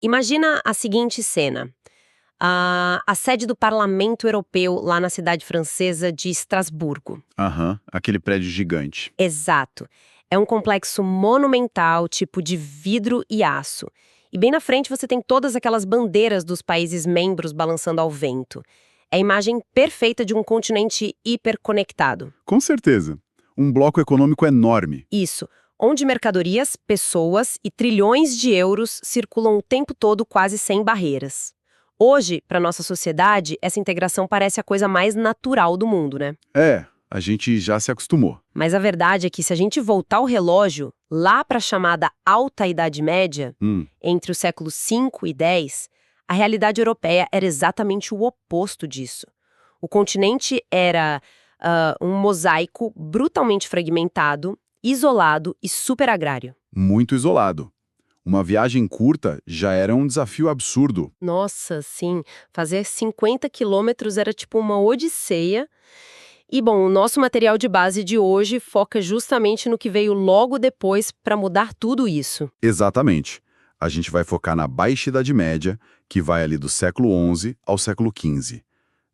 Imagina a seguinte cena. A sede do Parlamento Europeu lá na cidade francesa de Estrasburgo. Aham, aquele prédio gigante. Exato. É um complexo monumental, tipo de vidro e aço. E bem na frente você tem todas aquelas bandeiras dos países membros balançando ao vento. É a imagem perfeita de um continente hiperconectado. Com certeza. Um bloco econômico enorme. Isso, onde mercadorias, pessoas e trilhões de euros circulam o tempo todo quase sem barreiras. Hoje, para nossa sociedade, essa integração parece a coisa mais natural do mundo, né? É, a gente já se acostumou. Mas a verdade é que se a gente voltar o relógio lá para a chamada Alta Idade Média, entre os séculos 5 e 10, a realidade europeia era exatamente o oposto disso. O continente era um mosaico brutalmente fragmentado, isolado e super agrário. Muito isolado. Uma viagem curta já era um desafio absurdo. Nossa, sim, fazer 50 quilômetros era tipo uma odisseia. E, bom, o nosso material de base de hoje foca justamente no que veio logo depois para mudar tudo isso. Exatamente. A gente vai focar na Baixa Idade Média, que vai ali do século XI ao século XV.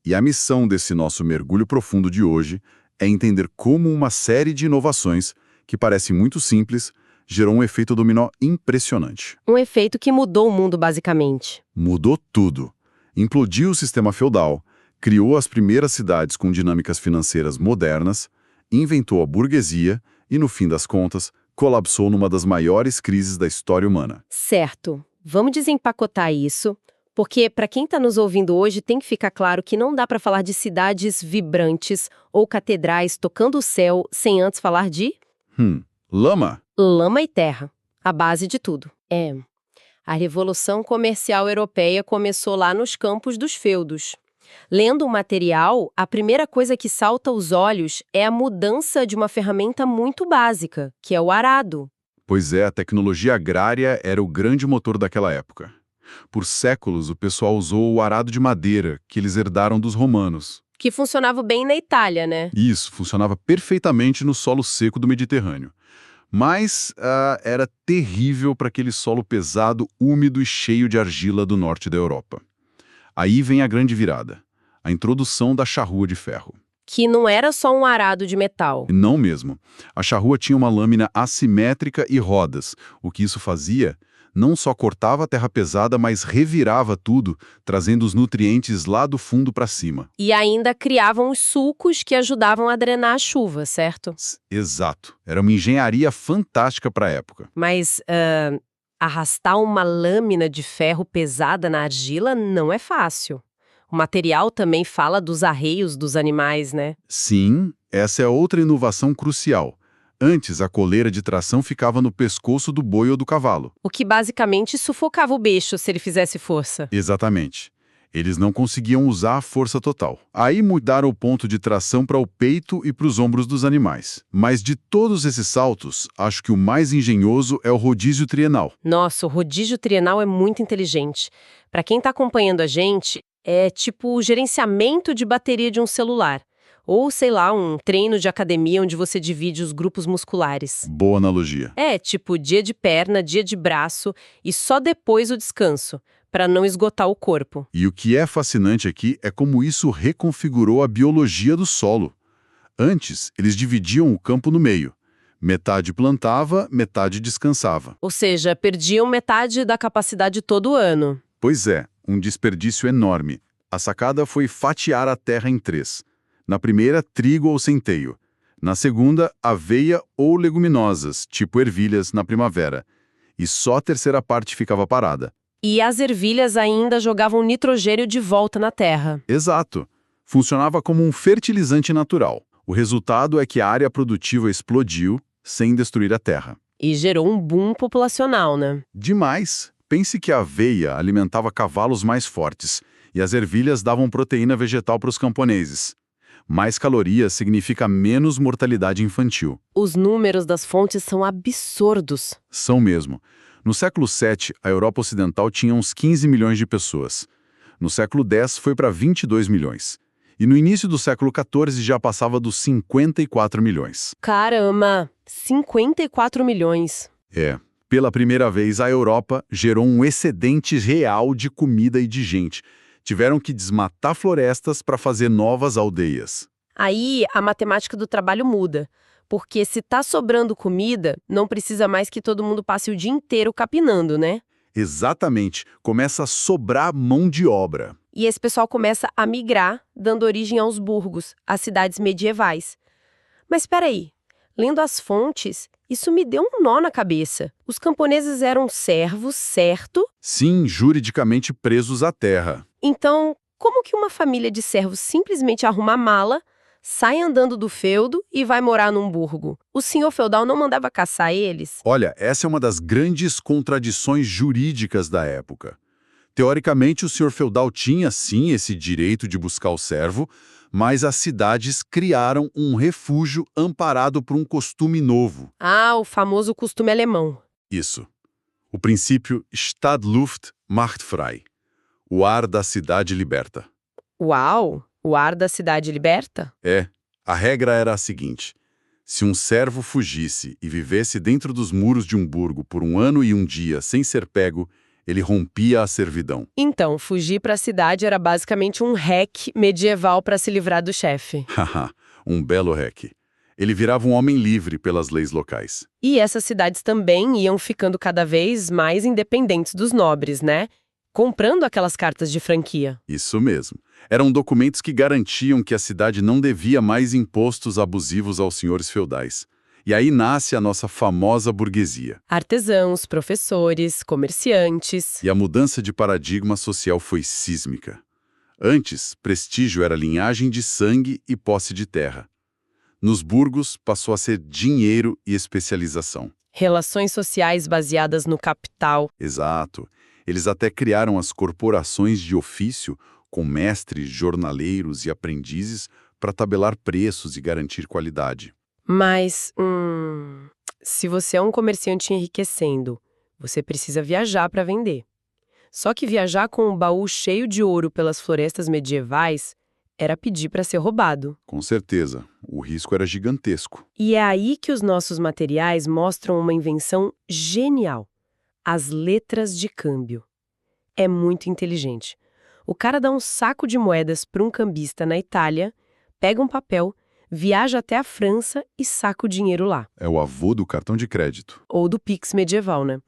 E a missão desse nosso mergulho profundo de hoje é entender como uma série de inovações, que parecem muito simples, gerou um efeito dominó impressionante. Um efeito que mudou o mundo, basicamente. Mudou tudo. Implodiu o sistema feudal, criou as primeiras cidades com dinâmicas financeiras modernas, inventou a burguesia e, no fim das contas, colapsou numa das maiores crises da história humana. Certo. Vamos desempacotar isso, porque para quem está nos ouvindo hoje tem que ficar claro que não dá para falar de cidades vibrantes ou catedrais tocando o céu sem antes falar de Lama? lama e terra, a base de tudo. A Revolução Comercial Europeia começou lá nos campos dos feudos. Lendo o material, a primeira coisa que salta aos olhos é a mudança de uma ferramenta muito básica, que é o arado. Pois é, a tecnologia agrária era o grande motor daquela época. Por séculos, o pessoal usou o arado de madeira, que eles herdaram dos romanos. Que funcionava bem na Itália, né? Isso, funcionava perfeitamente no solo seco do Mediterrâneo. Mas era terrível para aquele solo pesado, úmido e cheio de argila do norte da Europa. Aí vem a grande virada, a introdução da charrua de ferro. Que não era só um arado de metal. Não mesmo. A charrua tinha uma lâmina assimétrica e rodas. O que isso fazia? Não só cortava a terra pesada, mas revirava tudo, trazendo os nutrientes lá do fundo para cima. E ainda criavam os sulcos que ajudavam a drenar a chuva, certo? Exato. Era uma engenharia fantástica para a época. Mas arrastar uma lâmina de ferro pesada na argila não é fácil. O material também fala dos arreios dos animais, né? Sim, essa é outra inovação crucial. Antes, a coleira de tração ficava no pescoço do boi ou do cavalo. O que basicamente sufocava o bicho se ele fizesse força. Exatamente. Eles não conseguiam usar a força total. Aí mudaram o ponto de tração para o peito e para os ombros dos animais. Mas de todos esses saltos, acho que o mais engenhoso é o rodízio trienal. Nossa, o rodízio trienal é muito inteligente. Para quem está acompanhando a gente, é tipo o gerenciamento de bateria de um celular. Ou, sei lá, um treino de academia onde você divide os grupos musculares. Boa analogia. É, tipo dia de perna, dia de braço e só depois o descanso, para não esgotar o corpo. E o que é fascinante aqui é como isso reconfigurou a biologia do solo. Antes, eles dividiam o campo no meio. Metade plantava, metade descansava. Ou seja, perdiam metade da capacidade todo ano. Pois é, um desperdício enorme. A sacada foi fatiar a terra em 3. Na primeira, trigo ou centeio. Na segunda, aveia ou leguminosas, tipo ervilhas, na primavera. E só a terceira parte ficava parada. E as ervilhas ainda jogavam nitrogênio de volta na terra. Exato. Funcionava como um fertilizante natural. O resultado é que a área produtiva explodiu sem destruir a terra. E gerou um boom populacional, né? Demais. Pense que a aveia alimentava cavalos mais fortes e as ervilhas davam proteína vegetal para os camponeses. Mais calorias significa menos mortalidade infantil. Os números das fontes são absurdos. São mesmo. No século VII, a Europa Ocidental tinha uns 15 milhões de pessoas. No século X, foi para 22 milhões. E no início do século XIV já passava dos 54 milhões. Caramba! 54 milhões. É. Pela primeira vez, a Europa gerou um excedente real de comida e de gente. Tiveram que desmatar florestas para fazer novas aldeias. Aí a matemática do trabalho muda, porque se tá sobrando comida, não precisa mais que todo mundo passe o dia inteiro capinando, né? Exatamente, começa a sobrar mão de obra. E esse pessoal começa a migrar, dando origem aos burgos, às cidades medievais. Mas espera aí, lendo as fontes, isso me deu um nó na cabeça. Os camponeses eram servos, certo? Sim, juridicamente presos à terra. Então, como que uma família de servos simplesmente arruma a mala, sai andando do feudo e vai morar num burgo? O senhor feudal não mandava caçar eles? Olha, essa é uma das grandes contradições jurídicas da época. Teoricamente, o senhor feudal tinha, sim, esse direito de buscar o servo, mas as cidades criaram um refúgio amparado por um costume novo. Ah, o famoso costume alemão. Isso. O princípio Stadtluft macht frei. O ar da cidade liberta. Uau! O ar da cidade liberta? A regra era a seguinte: se um servo fugisse e vivesse dentro dos muros de um burgo por 1 ano e 1 dia sem ser pego, ele rompia a servidão. Então, fugir para a cidade era basicamente um hack medieval para se livrar do chefe. Haha, um belo hack. Ele virava um homem livre pelas leis locais. E essas cidades também iam ficando cada vez mais independentes dos nobres, né? Comprando aquelas cartas de franquia. Isso mesmo. Eram documentos que garantiam que a cidade não devia mais impostos abusivos aos senhores feudais. E aí nasce a nossa famosa burguesia. Artesãos, professores, comerciantes. E a mudança de paradigma social foi sísmica. Antes, prestígio era linhagem de sangue e posse de terra. Nos burgos, passou a ser dinheiro e especialização. Relações sociais baseadas no capital. Exato. Eles até criaram as corporações de ofício, com mestres, jornaleiros e aprendizes, para tabelar preços e garantir qualidade. Mas, se você é um comerciante enriquecendo, você precisa viajar para vender. Só que viajar com um baú cheio de ouro pelas florestas medievais era pedir para ser roubado. Com certeza, o risco era gigantesco. E é aí que os nossos materiais mostram uma invenção genial: as letras de câmbio. É muito inteligente. O cara dá um saco de moedas para um cambista na Itália, pega um papel, viaja até a França e saca o dinheiro lá. É o avô do cartão de crédito. Ou do Pix medieval, né?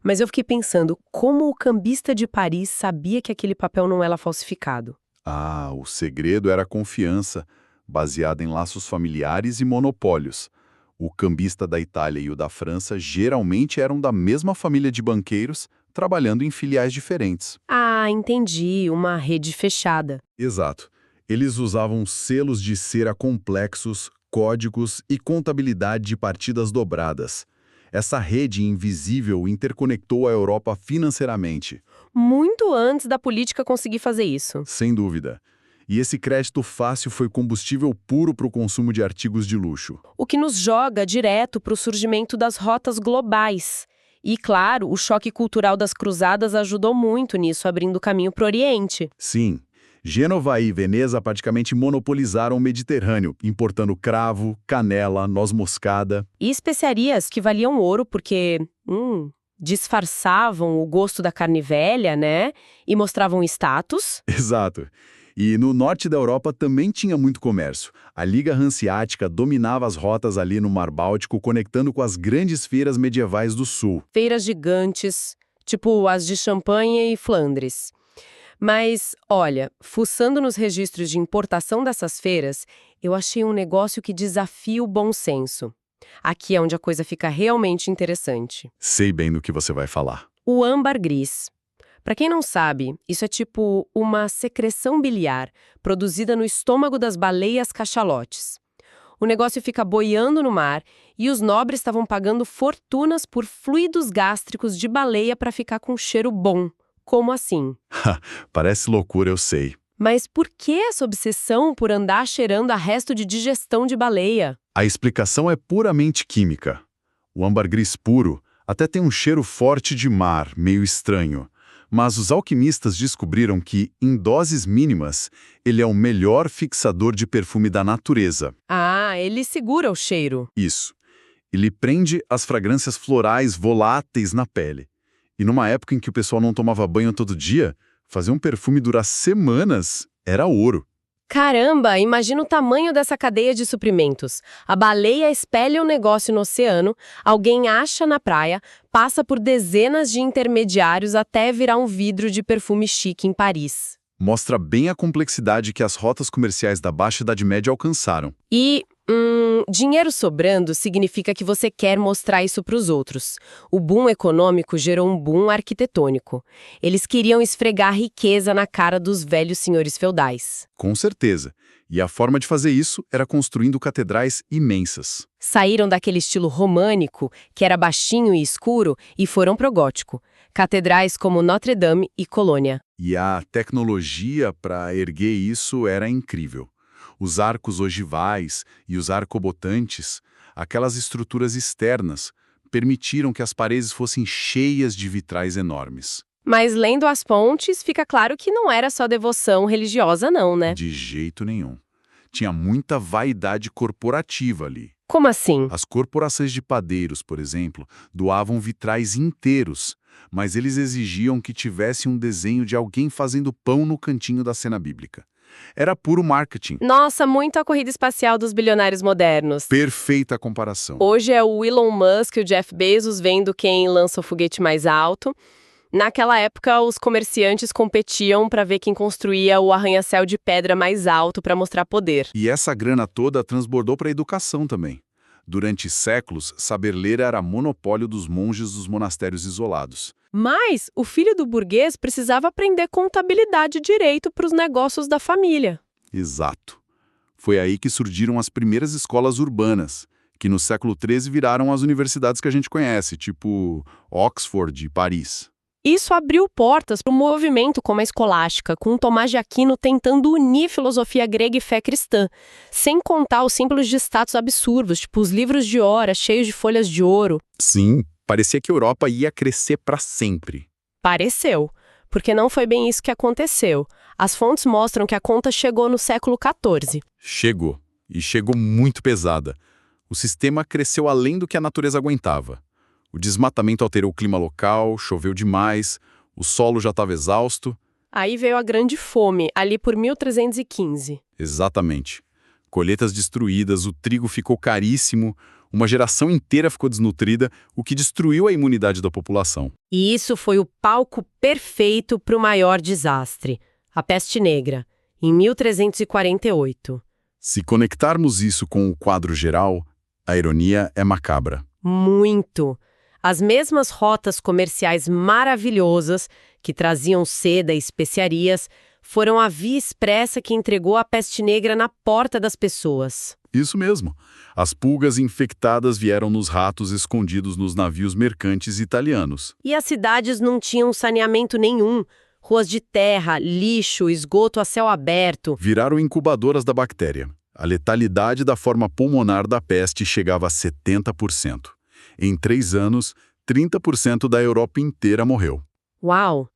Mas eu fiquei pensando como o cambista de Paris sabia que aquele papel não era falsificado. Ah, o segredo era a confiança, baseada em laços familiares e monopólios. O cambista da Itália e o da França geralmente eram da mesma família de banqueiros, trabalhando em filiais diferentes. Ah, entendi. Uma rede fechada. Exato. Eles usavam selos de cera complexos, códigos e contabilidade de partidas dobradas. Essa rede invisível interconectou a Europa financeiramente. Muito antes da política conseguir fazer isso. Sem dúvida. E esse crédito fácil foi combustível puro para o consumo de artigos de luxo. O que nos joga direto para o surgimento das rotas globais. E, claro, o choque cultural das cruzadas ajudou muito nisso, abrindo caminho para o Oriente. Sim. Gênova e Veneza praticamente monopolizaram o Mediterrâneo, importando cravo, canela, noz moscada. E especiarias que valiam ouro porque, disfarçavam o gosto da carne velha, né? E mostravam status. Exato. E no norte da Europa também tinha muito comércio. A Liga Hanseática dominava as rotas ali no Mar Báltico, conectando com as grandes feiras medievais do sul. Feiras gigantes, tipo as de Champagne e Flandres. Mas, olha, fuçando nos registros de importação dessas feiras, eu achei um negócio que desafia o bom senso. Aqui é onde a coisa fica realmente interessante. Sei bem do que você vai falar. O âmbar gris. Para quem não sabe, isso é tipo uma secreção biliar produzida no estômago das baleias cachalotes. O negócio fica boiando no mar e os nobres estavam pagando fortunas por fluidos gástricos de baleia para ficar com cheiro bom. Como assim? Parece loucura, eu sei. Mas por que essa obsessão por andar cheirando a resto de digestão de baleia? A explicação é puramente química. O âmbar gris puro até tem um cheiro forte de mar, meio estranho. Mas os alquimistas descobriram que, em doses mínimas, ele é o melhor fixador de perfume da natureza. Ah, ele segura o cheiro. Isso. Ele prende as fragrâncias florais voláteis na pele. E numa época em que o pessoal não tomava banho todo dia, fazer um perfume durar semanas era ouro. Caramba, imagina o tamanho dessa cadeia de suprimentos. A baleia espelha o negócio no oceano, alguém acha na praia, passa por dezenas de intermediários até virar um vidro de perfume chique em Paris. Mostra bem a complexidade que as rotas comerciais da Baixa Idade Média alcançaram. E, dinheiro sobrando significa que você quer mostrar isso para os outros. O boom econômico gerou um boom arquitetônico. Eles queriam esfregar riqueza na cara dos velhos senhores feudais. Com certeza. E a forma de fazer isso era construindo catedrais imensas. Saíram daquele estilo românico, que era baixinho e escuro, e foram pro gótico. Catedrais como Notre Dame e Colônia. E a tecnologia para erguer isso era incrível. Os arcos ogivais e os arcobotantes, aquelas estruturas externas, permitiram que as paredes fossem cheias de vitrais enormes. Mas lendo as pontes, fica claro que não era só devoção religiosa não, né? De jeito nenhum. Tinha muita vaidade corporativa ali. Como assim? As corporações de padeiros, por exemplo, doavam vitrais inteiros, mas eles exigiam que tivesse um desenho de alguém fazendo pão no cantinho da cena bíblica. Era puro marketing. Nossa, muito a corrida espacial dos bilionários modernos. Perfeita comparação. Hoje é o Elon Musk e o Jeff Bezos vendo quem lança o foguete mais alto. Naquela época, os comerciantes competiam para ver quem construía o arranha-céu de pedra mais alto para mostrar poder. E essa grana toda transbordou para a educação também. Durante séculos, saber ler era monopólio dos monges dos monastérios isolados. Mas o filho do burguês precisava aprender contabilidade e direito para os negócios da família. Exato. Foi aí que surgiram as primeiras escolas urbanas, que no século XIII viraram as universidades que a gente conhece, tipo Oxford e Paris. Isso abriu portas para um movimento como a escolástica, com Tomás de Aquino tentando unir filosofia grega e fé cristã, sem contar os símbolos de status absurdos, tipo os livros de hora cheios de folhas de ouro. Sim, parecia que a Europa ia crescer para sempre. Pareceu, porque não foi bem isso que aconteceu. As fontes mostram que a conta chegou no século XIV. Chegou, e chegou muito pesada. O sistema cresceu além do que a natureza aguentava. O desmatamento alterou o clima local, choveu demais, o solo já estava exausto. Aí veio a Grande Fome, ali por 1315. Exatamente. Colheitas destruídas, o trigo ficou caríssimo, uma geração inteira ficou desnutrida, o que destruiu a imunidade da população. E isso foi o palco perfeito para o maior desastre, a Peste Negra, em 1348. Se conectarmos isso com o quadro geral, a ironia é macabra. Muito! As mesmas rotas comerciais maravilhosas que traziam seda e especiarias foram a via expressa que entregou a peste negra na porta das pessoas. Isso mesmo. As pulgas infectadas vieram nos ratos escondidos nos navios mercantes italianos. E as cidades não tinham saneamento nenhum. Ruas de terra, lixo, esgoto a céu aberto. Viraram incubadoras da bactéria. A letalidade da forma pulmonar da peste chegava a 70%. Em 3 anos, 30% da Europa inteira morreu. Uau!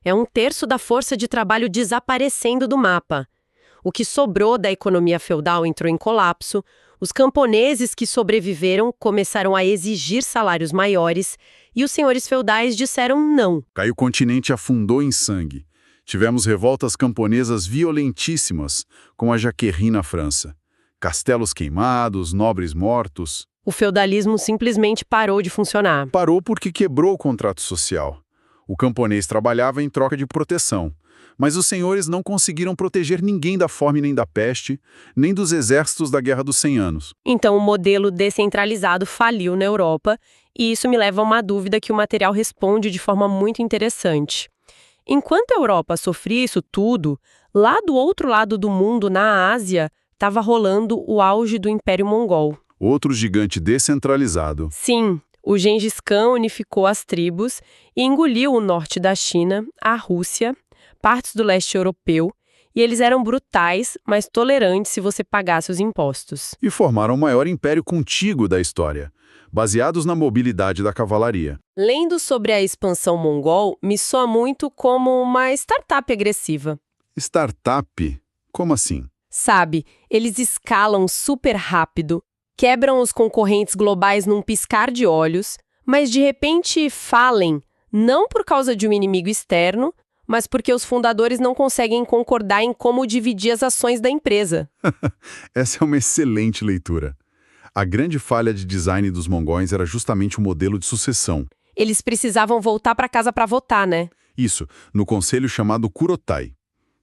É 1/3 da força de trabalho desaparecendo do mapa. O que sobrou da economia feudal entrou em colapso, os camponeses que sobreviveram começaram a exigir salários maiores e os senhores feudais disseram não. Aí o continente afundou em sangue. Tivemos revoltas camponesas violentíssimas, como a Jaquerie na França. Castelos queimados, nobres mortos. O feudalismo simplesmente parou de funcionar. Parou porque quebrou o contrato social. O camponês trabalhava em troca de proteção, mas os senhores não conseguiram proteger ninguém da fome nem da peste, nem dos exércitos da Guerra dos 100 Anos. Então o modelo descentralizado faliu na Europa, e isso me leva a uma dúvida que o material responde de forma muito interessante. Enquanto a Europa sofria isso tudo, lá do outro lado do mundo, na Ásia, estava rolando o auge do Império Mongol. Outro gigante descentralizado. Sim, o Gengis Khan unificou as tribos e engoliu o norte da China, a Rússia, partes do leste europeu, e eles eram brutais, mas tolerantes se você pagasse os impostos. E formaram o maior império contíguo da história, baseados na mobilidade da cavalaria. Lendo sobre a expansão mongol, me soa muito como uma startup agressiva. Startup? Como assim? Sabe, eles escalam super rápido, quebram os concorrentes globais num piscar de olhos, mas de repente falem, não por causa de um inimigo externo, mas porque os fundadores não conseguem concordar em como dividir as ações da empresa. Essa é uma excelente leitura. A grande falha de design dos mongóis era justamente o modelo de sucessão. Eles precisavam voltar para casa para votar, né? Isso, no conselho chamado Kurotai.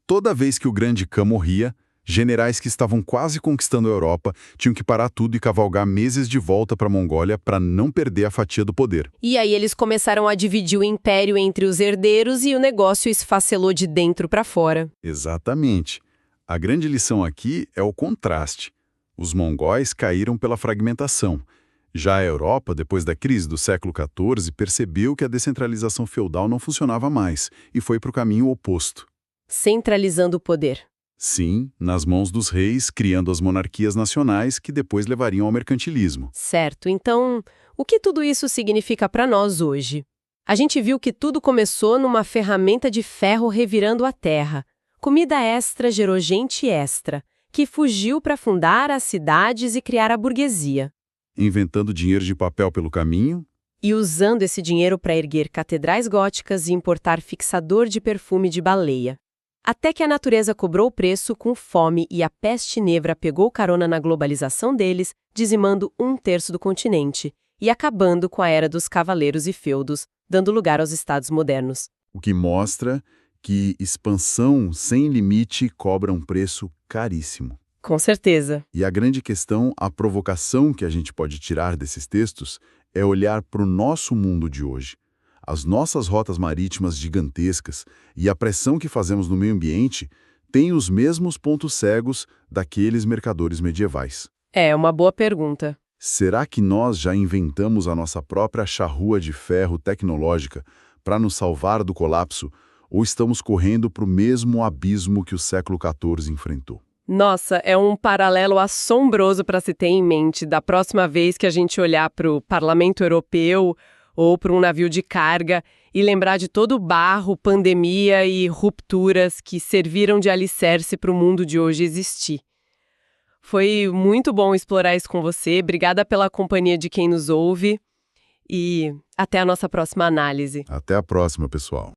Toda vez que o grande Khan morria, generais que estavam quase conquistando a Europa tinham que parar tudo e cavalgar meses de volta para a Mongólia para não perder a fatia do poder. E aí eles começaram a dividir o império entre os herdeiros e o negócio esfacelou de dentro para fora. Exatamente. A grande lição aqui é o contraste. Os mongóis caíram pela fragmentação. Já a Europa, depois da crise do século XIV, percebeu que a descentralização feudal não funcionava mais e foi para o caminho oposto. Centralizando o poder. Sim, nas mãos dos reis, criando as monarquias nacionais que depois levariam ao mercantilismo. Certo, então, o que tudo isso significa para nós hoje? A gente viu que tudo começou numa ferramenta de ferro revirando a terra. Comida extra gerou gente extra, que fugiu para fundar as cidades e criar a burguesia. Inventando dinheiro de papel pelo caminho. E usando esse dinheiro para erguer catedrais góticas e importar fixador de perfume de baleia. Até que a natureza cobrou o preço com fome e a peste negra pegou carona na globalização deles, dizimando 1/3 do continente e acabando com a era dos cavaleiros e feudos, dando lugar aos estados modernos. O que mostra que expansão sem limite cobra um preço caríssimo. Com certeza. E a grande questão, a provocação que a gente pode tirar desses textos é olhar para o nosso mundo de hoje. As nossas rotas marítimas gigantescas e a pressão que fazemos no meio ambiente têm os mesmos pontos cegos daqueles mercadores medievais. É uma boa pergunta. Será que nós já inventamos a nossa própria charrua de ferro tecnológica para nos salvar do colapso ou estamos correndo para o mesmo abismo que o século XIV enfrentou? Nossa, é um paralelo assombroso para se ter em mente da próxima vez que a gente olhar para o Parlamento Europeu ou para um navio de carga e lembrar de todo o barro, pandemia e rupturas que serviram de alicerce para o mundo de hoje existir. Foi muito bom explorar isso com você. Obrigada pela companhia de quem nos ouve e até a nossa próxima análise. Até a próxima, pessoal.